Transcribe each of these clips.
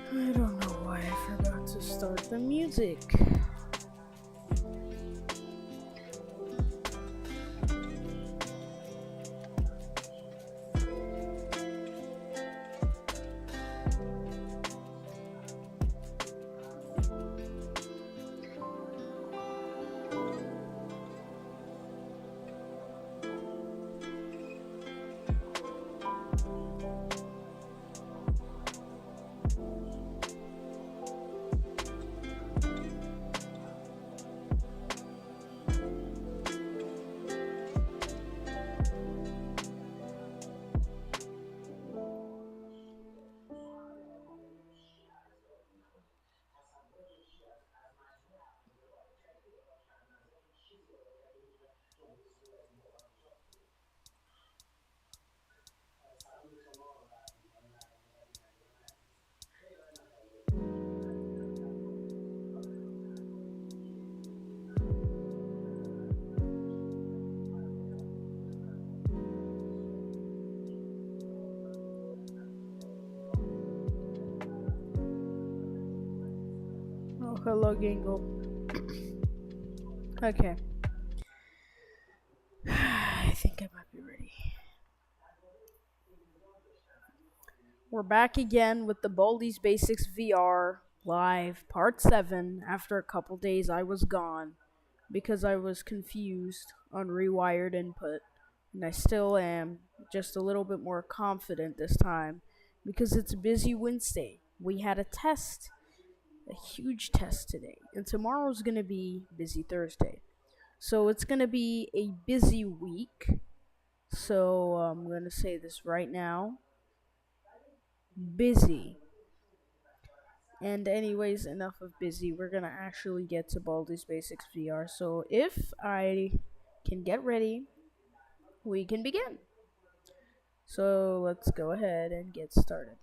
I don't know why I forgot to start the music. Oh, hello, Gingle. Okay. I think I might be ready. We're back again with the Baldi's Basics VR Live Part 7 after a couple days I was gone because I was confused on rewired input, and I still am, just a little bit more confident this time because it's Busy Wednesday. We had a test, a huge test today, and tomorrow's gonna be Busy Thursday. So it's gonna be a busy week. So I'm gonna say this right now. Busy. And anyways, enough of busy. We're gonna actually get to Baldi's Basics VR. So if I can get ready, we can begin. So let's go ahead and get started.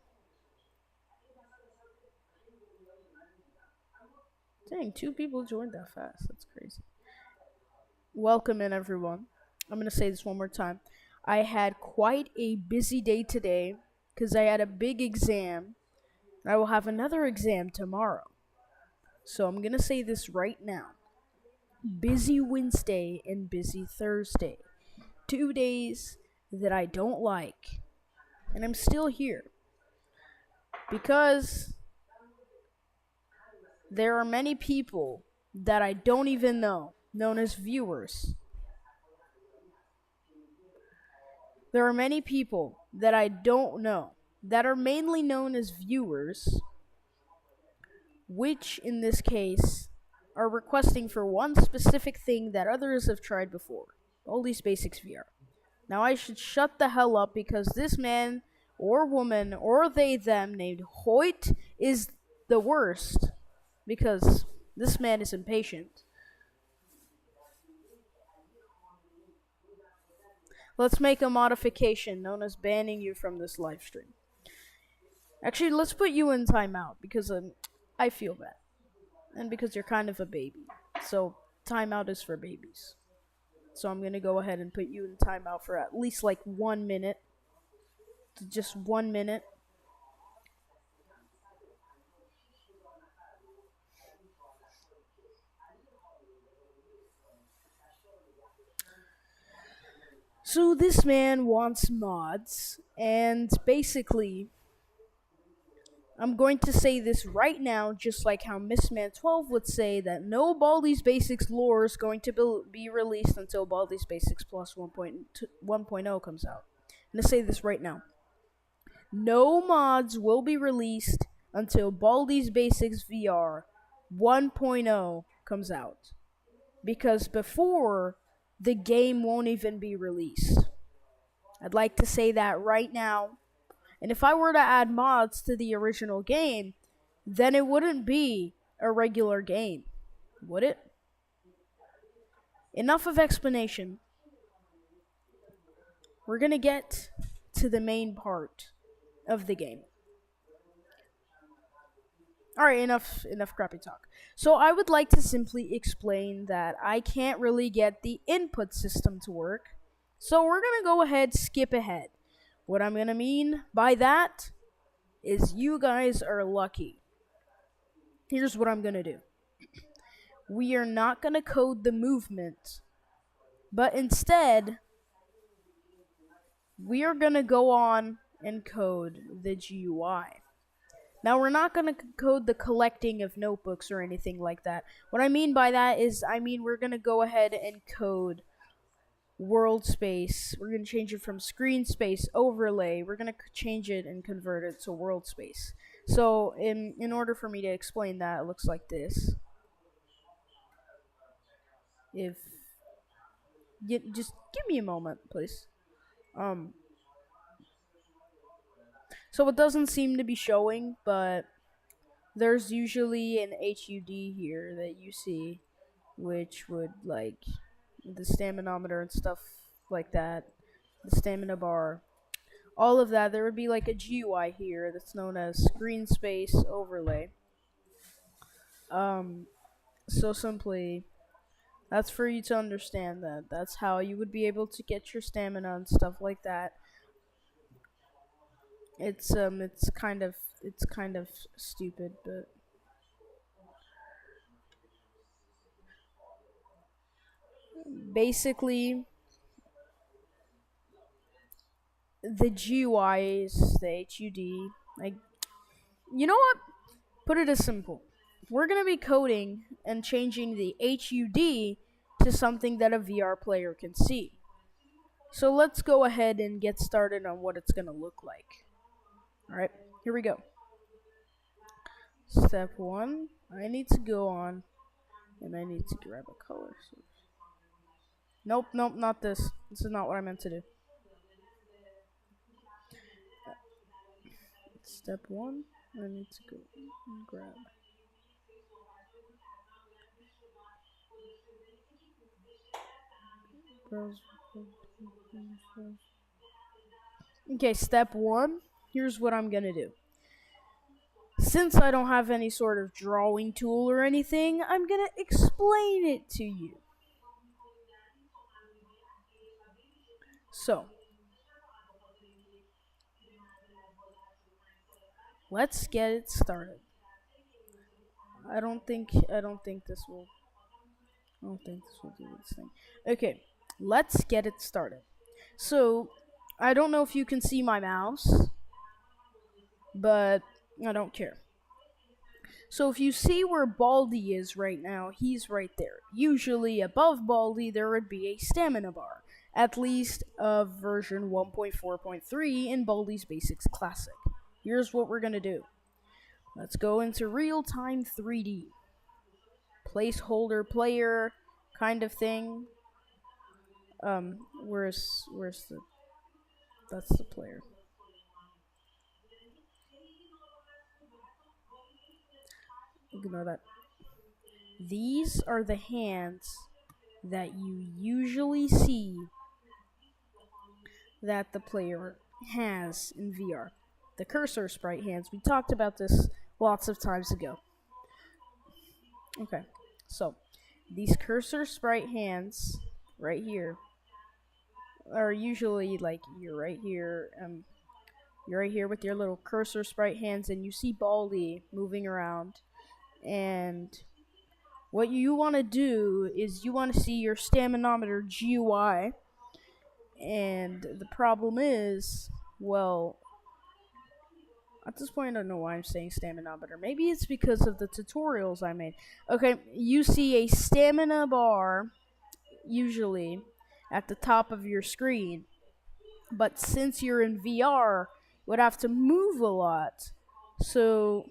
Dang, 2 people joined that fast. That's crazy. Welcome in, everyone. I'm gonna say this one more time. I had quite a busy day today because I had a big exam. I will have another exam tomorrow. So I'm gonna say this right now. Busy Wednesday and busy Thursday. 2 days that I don't like. And I'm still here. Because there are many people that I don't even know, known as viewers. There are many people that I don't know, that are mainly known as viewers, which in this case are requesting for one specific thing that others have tried before. All these basics VR. Now I should shut the hell up because this man or woman or they them named Hoyt is the worst because this man is impatient. Let's make a modification known as banning you from this live stream. Actually, let's put you in timeout because I feel bad. And because you're kind of a baby. So, timeout is for babies. So I'm going to go ahead and put you in timeout for at least like 1 minute. Just 1 minute. So this man wants mods, and basically, I'm going to say this right now, just like how Miss Man 12 would say that no Baldi's Basics lore is going to be released until Baldi's Basics Plus 1.0 comes out. I'm going to say this right now. No mods will be released until Baldi's Basics VR 1.0 comes out. Because before, the game won't even be released. I'd like to say that right now. And if I were to add mods to the original game, then it wouldn't be a regular game, would it? enough of explanation. We're gonna get to the main part of the game. Alright, enough crappy talk. So I would like to simply explain that I can't really get the input system to work. So we're gonna go ahead, skip ahead. What I'm gonna mean by that is you guys are lucky. Here's what I'm gonna do. We are not gonna code the movement, but instead, we are gonna go on and code the GUI. Now, we're not going to code the collecting of notebooks or anything like that. What I mean by that is, we're going to go ahead and code world space. We're going to change it from screen space overlay. We're going to change it and convert it to world space. So, in order for me to explain that, it looks like this. Just give me a moment, please. So it doesn't seem to be showing, but there's usually an HUD here that you see, which would, like, the staminometer and stuff like that, the stamina bar, all of that. There would be like a GUI here that's known as screen space overlay. So simply, that's for you to understand that. That's how you would be able to get your stamina and stuff like that. It's kind of stupid, but basically the GUI is the HUD. Like, you know what? Put it as simple. We're gonna be coding and changing the HUD to something that a VR player can see. So let's go ahead and get started on what it's gonna look like. Alright, here we go. Step 1, I need to go on and I need to grab a color source. Nope, not this. This is not what I meant to do. Step 1, I need to go and grab. Okay, step 1, here's what I'm gonna do. Since I don't have any sort of drawing tool or anything, I'm gonna explain it to you. So, let's get it started. I don't think this will do this thing. Okay, let's get it started. So, I don't know if you can see my mouse, but I don't care. So if you see where Baldi is right now, he's right there. Usually above Baldi, there would be a stamina bar, at least of version 1.4.3 in Baldi's Basics Classic. Here's what we're gonna do. Let's go into real-time 3D. Placeholder player kind of thing. Where's the... That's the player. Ignore that. These are the hands that you usually see that the player has in VR. The cursor sprite hands. We talked about this lots of times ago. Okay, so these cursor sprite hands right here are usually like you're right here with your little cursor sprite hands, and you see Baldi moving around. And what you want to do is you want to see your staminometer GUI. And the problem is, well, at this point I don't know why I'm saying staminometer. Maybe it's because of the tutorials I made. Okay, you see a stamina bar usually at the top of your screen. But since you're in VR, you would have to move a lot. So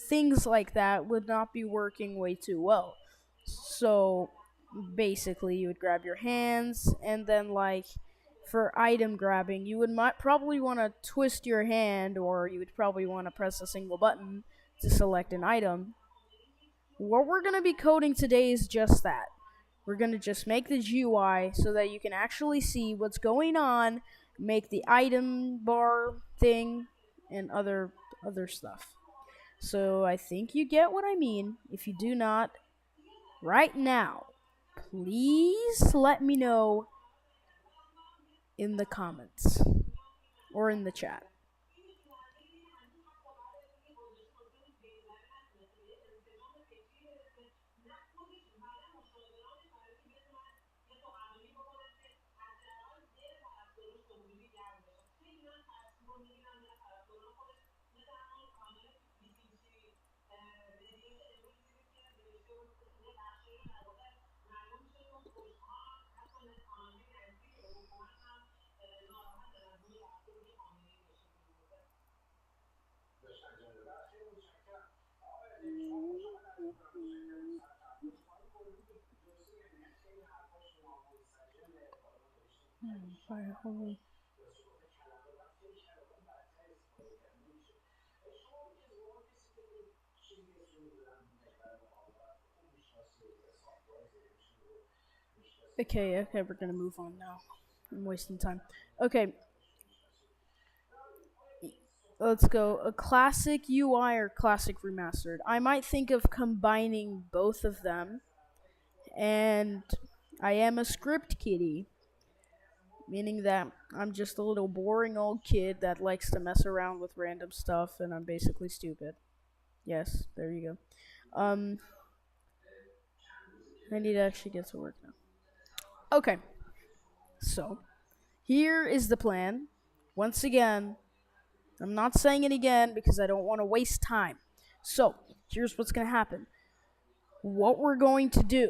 things like that would not be working way too well. So basically you would grab your hands, and then like for item grabbing you would probably want to twist your hand, or you would probably want to press a single button to select an item. What we're going to be coding today is just that. We're gonna just make the GUI so that you can actually see what's going on, make the item bar thing, and other stuff. So I think you get what I mean. If you do not, right now, please let me know in the comments or in the chat. Okay, we're gonna move on now. I'm wasting time. Okay, let's go. A classic UI or classic remastered. I might think of combining both of them, and I am a script kiddie, meaning that I'm just a little boring old kid that likes to mess around with random stuff, and I'm basically stupid. Yes, there you go. I need to actually get to work now. Okay, so here is the plan. Once again, I'm not saying it again because I don't want to waste time. So, here's what's going to happen. What we're going to do.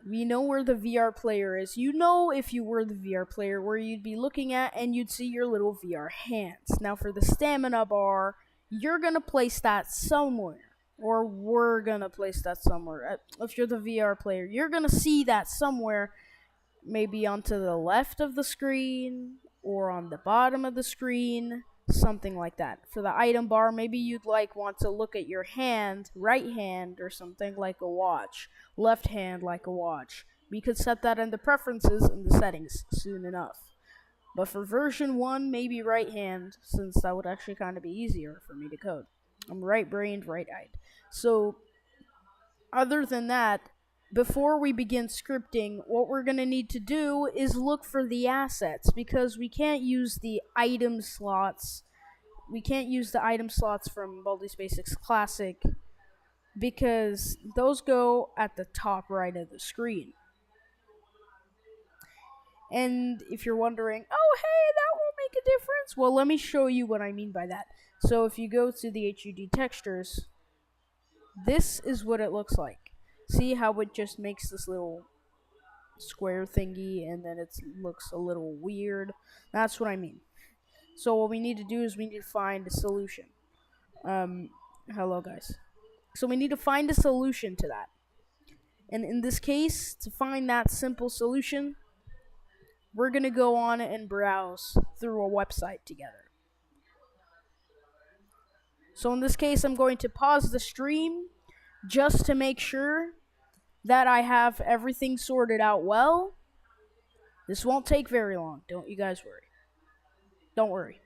We know where the VR player is. You know, if you were the VR player, where you'd be looking at and you'd see your little VR hands. Now, for the stamina bar, you're going to place that somewhere. Or we're going to place that somewhere. If you're the VR player, you're going to see that somewhere. Maybe onto the left of the screen or on the bottom of the screen, something like that. For the item bar, maybe you'd want to look at your hand, right hand or something like a watch, left hand like a watch. We could set that in the preferences in the settings soon enough. But for version 1, maybe right hand, since that would actually kind of be easier for me to code. I'm right-brained, right-eyed. So, other than that, before we begin scripting, what we're going to need to do is look for the assets, because we can't use the item slots. We can't use the item slots from Baldi's Basics Classic, because those go at the top right of the screen. And if you're wondering, oh hey, that won't make a difference, well, let me show you what I mean by that. So if you go to the HUD textures, this is what it looks like. See how it just makes this little square thingy and then it looks a little weird? That's what I mean. So what we need to do is we need to find a solution. Hello guys. So we need to find a solution to that. And in this case, to find that simple solution, we're going to go on and browse through a website together. So in this case, I'm going to pause the stream just to make sure that I have everything sorted out well. This won't take very long. Don't you guys worry. Don't worry.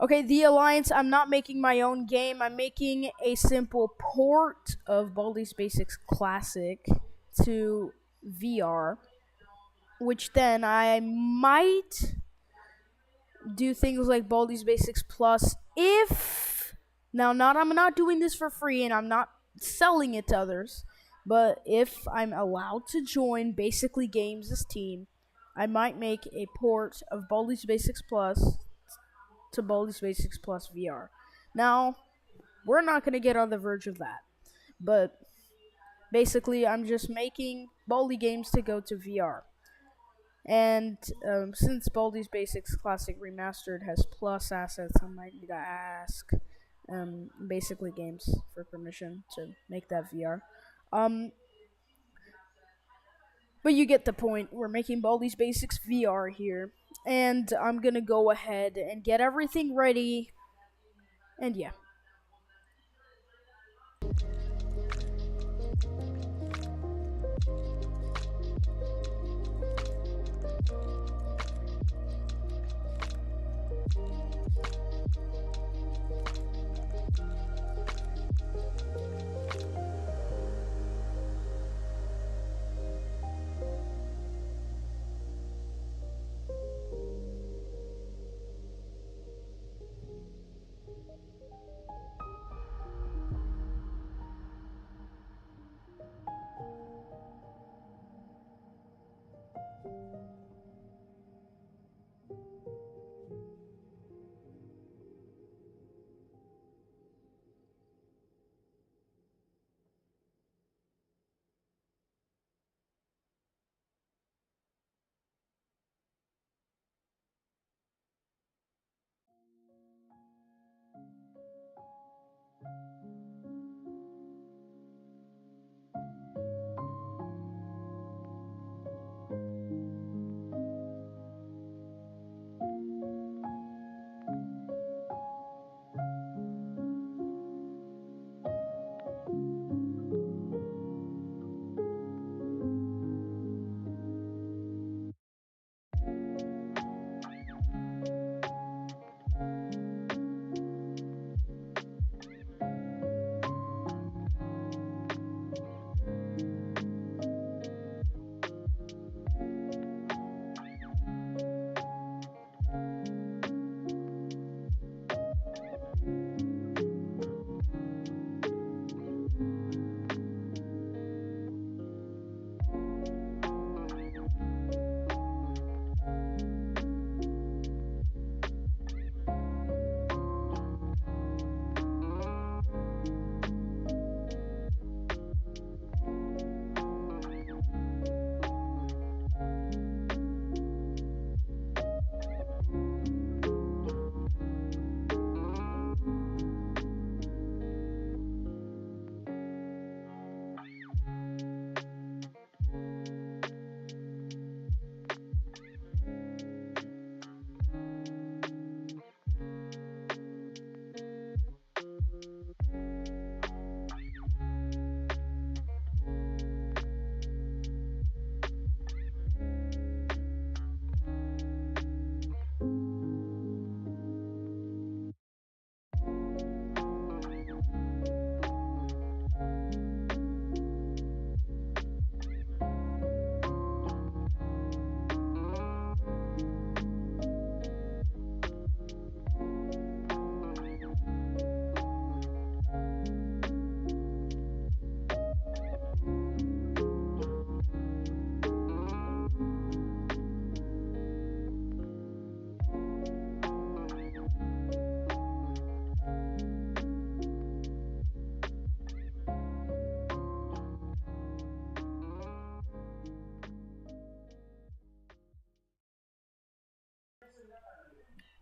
Okay, the Alliance, I'm not making my own game. I'm making a simple port of Baldi's Basics Classic to VR, which then I might do things like Baldi's Basics Plus if... Now, I'm not doing this for free, and I'm not selling it to others, but if I'm allowed to join Basically Games' team, I might make a port of Baldi's Basics Plus to Baldi's Basics Plus VR. Now, we're not going to get on the verge of that, but basically I'm just making Baldi games to go to VR. And since Baldi's Basics Classic Remastered has plus assets, I might need to ask Basically Games for permission to make that VR. But you get the point. We're making Baldi's Basics VR here. And I'm gonna go ahead and get everything ready. And yeah.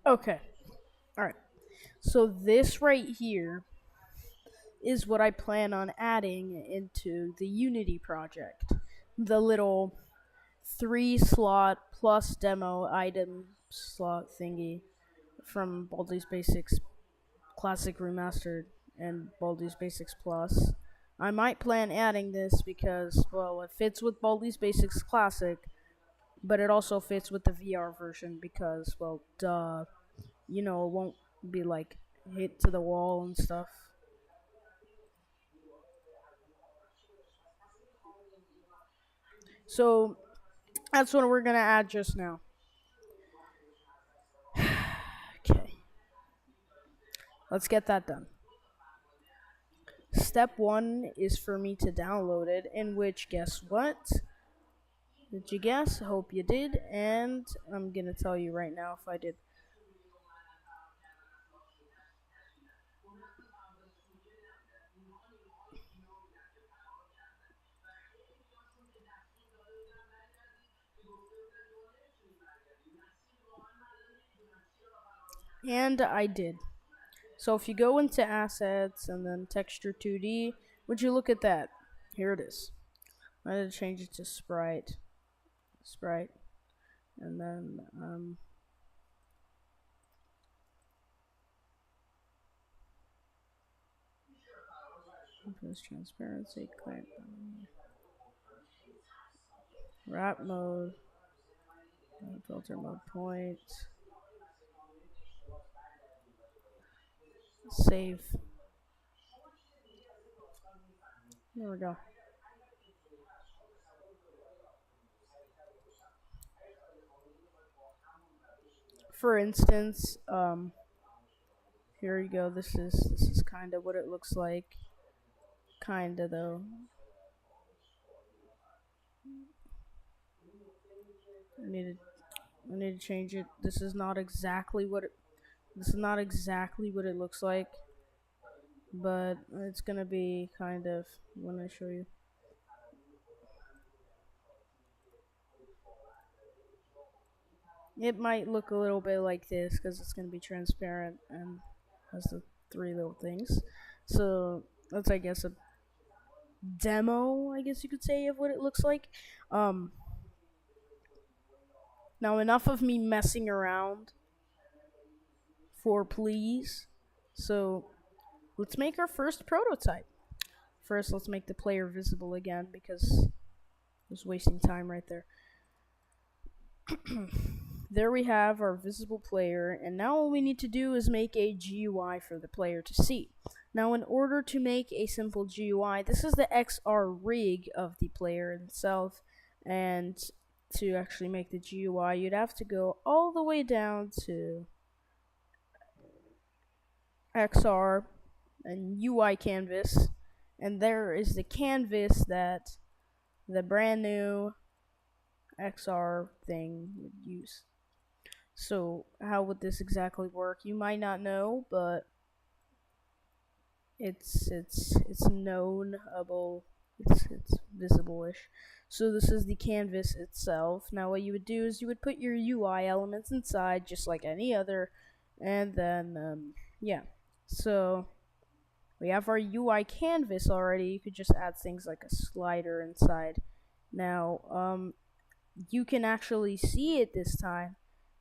Okay. All right. So this right here is what I plan on adding into the Unity project. The little 3 slot plus demo item slot thingy from Baldi's Basics Classic Remastered and Baldi's Basics Plus. I might plan adding this because, well, it fits with Baldi's Basics Classic, but it also fits with the VR version because, well, duh, it won't be like hit to the wall and stuff. So that's what we're gonna add just now. Okay, let's get that done. Step one is for me to download it, in which, guess what? Did you guess? I hope you did, and I'm gonna tell you right now if I did. And I did. So if you go into assets and then texture 2D, would you look at that? Here it is. I had to change it to sprite, and then transparency, clamp, wrap mode, filter mode point, save. There we go. For instance, here you go. This is kind of what it looks like. Kinda though. I need to I need to change it. This is not exactly what it looks like, but it's gonna be kind of when I show you. It might look a little bit like this because it's gonna be transparent and has the three little things. So that's, I guess, a demo, I guess you could say, of what it looks like. Um, Now enough of me messing around for please. So let's make our first prototype. First, let's make the player visible again because I was wasting time right there. There we have our visible player, and now all we need to do is make a GUI for the player to see. Now, in order to make a simple GUI, this is the XR rig of the player itself, and to actually make the GUI, you'd have to go all the way down to XR and UI canvas, and there is the canvas that the brand new XR thing would use. So how would this exactly work? You might not know, but it's knownable. It's visible-ish. So this is the canvas itself. Now what you would do is you would put your UI elements inside just like any other, and then yeah. So we have our UI canvas already. You could just add things like a slider inside. Now you can actually see it this time.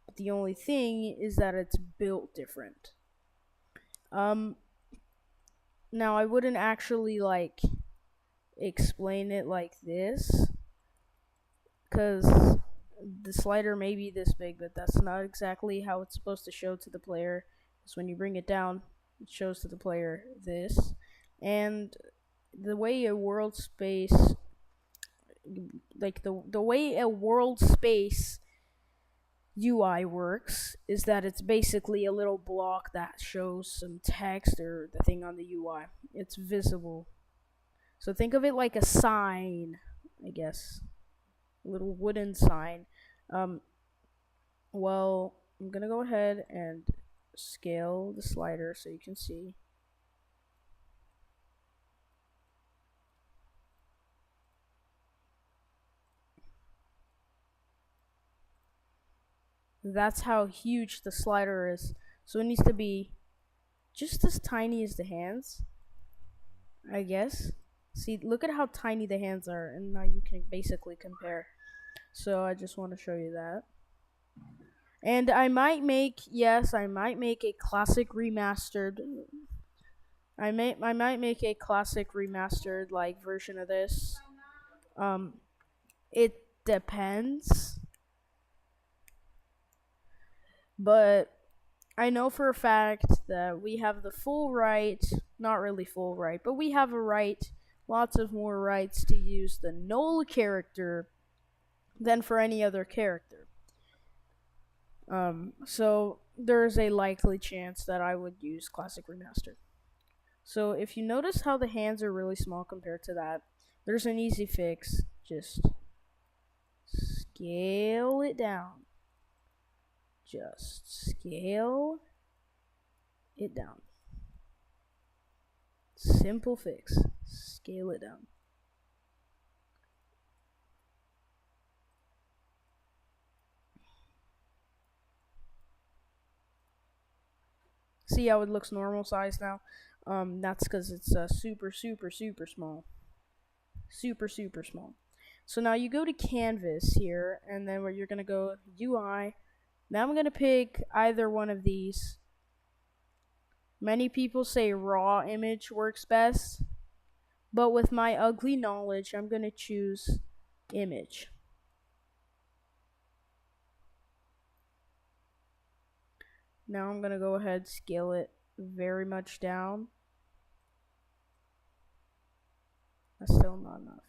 But the only thing is that it's built different. Um, Now I wouldn't actually like explain it like this, because the slider may be this big, but that's not exactly how it's supposed to show to the player. Because when you bring it down, it shows to the player this, and the way a world space, like the way a world space UI works is that it's basically a little block that shows some text or the thing on the UI. It's visible. So think of it like a sign, I guess. A little wooden sign. Well, I'm gonna go ahead and scale the slider so you can see. That's how huge the slider is. So it needs to be just as tiny as the hands, I guess. See, look at how tiny the hands are, and now you can basically compare. So I just want to show you that. And I might make, yes, I might make a classic remastered. I might make a classic remastered like version of this. It depends, but I know for a fact that we have the full right, not really full right, but we have a right, lots of more rights to use the null character than for any other character. So there's a likely chance that I would use Classic Remastered. So if you notice how the hands are really small compared to that, there's an easy fix. Just scale it down. Just scale it down. Simple fix. Scale it down. See how it looks normal size now? That's because it's super small. Super small. So now you go to Canvas here, and then where you're going to go UI. Now I'm going to pick either one of these. Many people say raw image works best, but with my ugly knowledge, I'm going to choose image. Now I'm going to go ahead and scale it very much down. That's still not enough.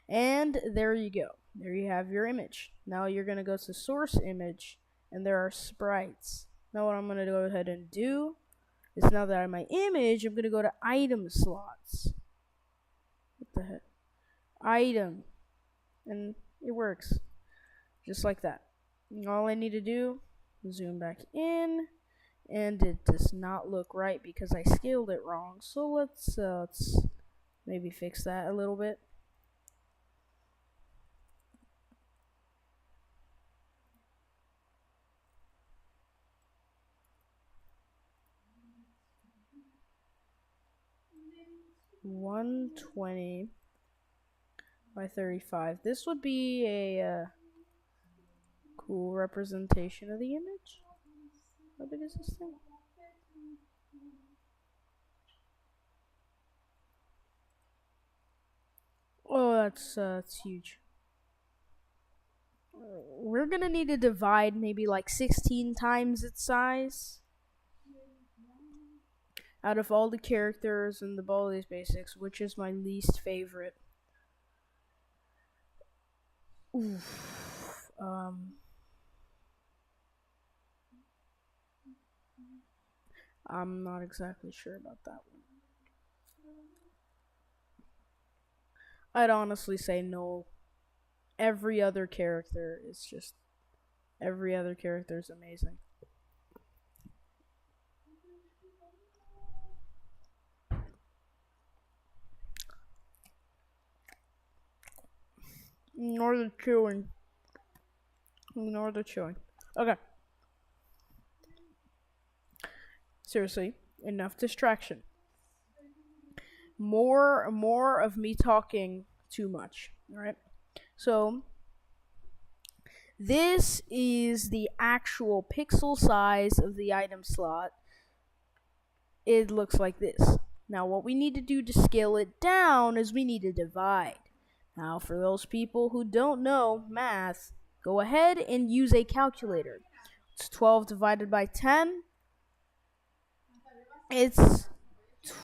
And there you go. There you have your image. Now you're going to go to source image, and there are sprites. Now what I'm going to go ahead and do is, now that I have my image, I'm going to go to item slots. What the heck? Item. And it works. Just like that. And all I need to do is zoom back in, and it does not look right because I scaled it wrong. So let's maybe fix that a little bit. $120 by 35. This would be a cool representation of the image. How big is this thing? Oh, that's huge. We're gonna need to divide maybe like 16 times its size. Out of all the characters in the Baldi's Basics, which is my least favorite? Oof. I'm not exactly sure about that one. I'd honestly say no. Every other character is amazing. Ignore the chewing. Ignore the chewing. Okay. Seriously, enough distraction. More of me talking too much. Alright? So this is the actual pixel size of the item slot. It looks like this. Now what we need to do to scale it down is we need to divide. Now, for those people who don't know math, go ahead and use a calculator. It's 12 divided by 10. It's